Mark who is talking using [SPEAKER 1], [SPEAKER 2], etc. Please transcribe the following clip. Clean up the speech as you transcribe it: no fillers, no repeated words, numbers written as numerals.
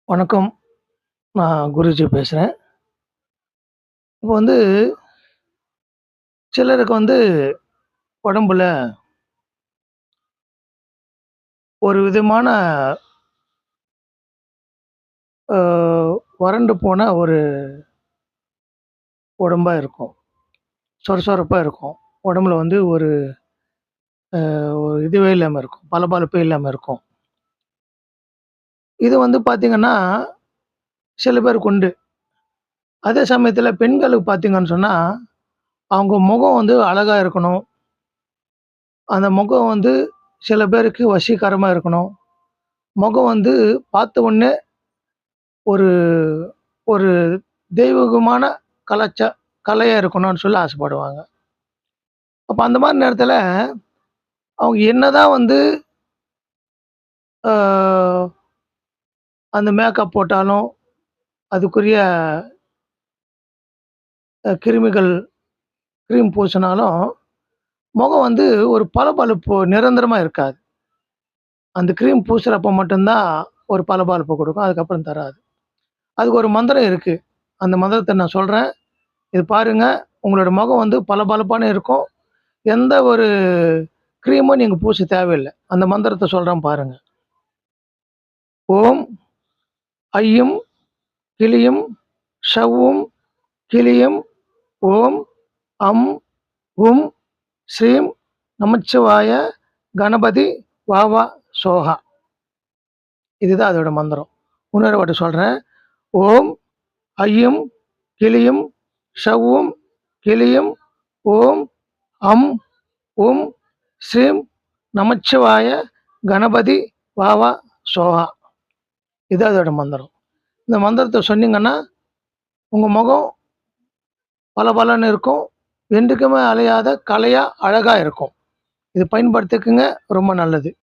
[SPEAKER 1] வணக்கம். நான் குருஜி பேசுறேன். இப்போ சிலருக்கு உடம்புல ஒரு விதமான அ வறண்டு போன ஒரு உடம்பா இருக்கும். சொரசொரப்பா இருக்கும். உடம்புல ஒரு இதுவே இல்லாம இருக்கும். பளபளப்பே இல்லாம இருக்கும். இது பார்த்தீங்கன்னா, சில பேருக்கு உண்டு. அதே சமயத்தில பெண்களுக்கு பார்த்தீங்கன்னு சொன்னா, அவங்க முகம் அழகா இருக்கணும். அந்த முகம் சில பேருக்கு வசீகரமா இருக்கணும். முகம் பார்த்த உடனே ஒரு ஒரு தெய்வீகமான கலாச்சா கலையா இருக்கணும்னு சொல்லி ஆசைப்படுவாங்க. அப்ப அந்த மாரி நேரத்தில, அவங்க என்னதான் அ அந்த மேக்கப் போட்டாலும், அதுக்குரிய கிருமிகள் கிரீம் பூசினாலும், முகம் ஒரு பளபளப்பு நிரந்தரமா இருக்காது. அந்த கிரீம் பூசுறப்ப மட்டும் தான் ஒரு பளபளப்பு குடுக்கும். அதுக்கப்புறம் தராது. அதுக்கு ஒரு மந்திரம் இருக்கு. அந்த மந்திரத்த நான் சொல்றேன். இது பாருங்க. உங்களோட முகம் பளபளப்பான இருக்கும். எந்த ஒரு கிரீமும் நீங்க பூச தேவையில்ல. அந்த மந்திரத்த சொல்றேன் பாருங்க. ஓம் ஐயும் கிளியும் ஷவ்வும் கிளியும் ஓம் அம் உம் ஸ்ரீம் நமச்சிவாய கணபதி வாவா சோஹா. இதுதான் அதோட மந்திரம். இன்னொரு வாட்டி சொல்றேன். ஓம் ஐயும் கிளியும் ஷவ்வும் கிளியும் ஓம் அம் உம் ஸ்ரீம் நமச்சிவாய கணபதி வாவா சோஹா. இது அதோட மந்திரம். இந்த மந்திரத்த சொன்னீங்கன்னா, உங்க முகம் பளபளன்னு இருக்கும். என்றைக்குமே அழியாத கலையா, அழகா இருக்கும். இது பயன்படுத்திக்கங்க. ரொம்ப நல்லது.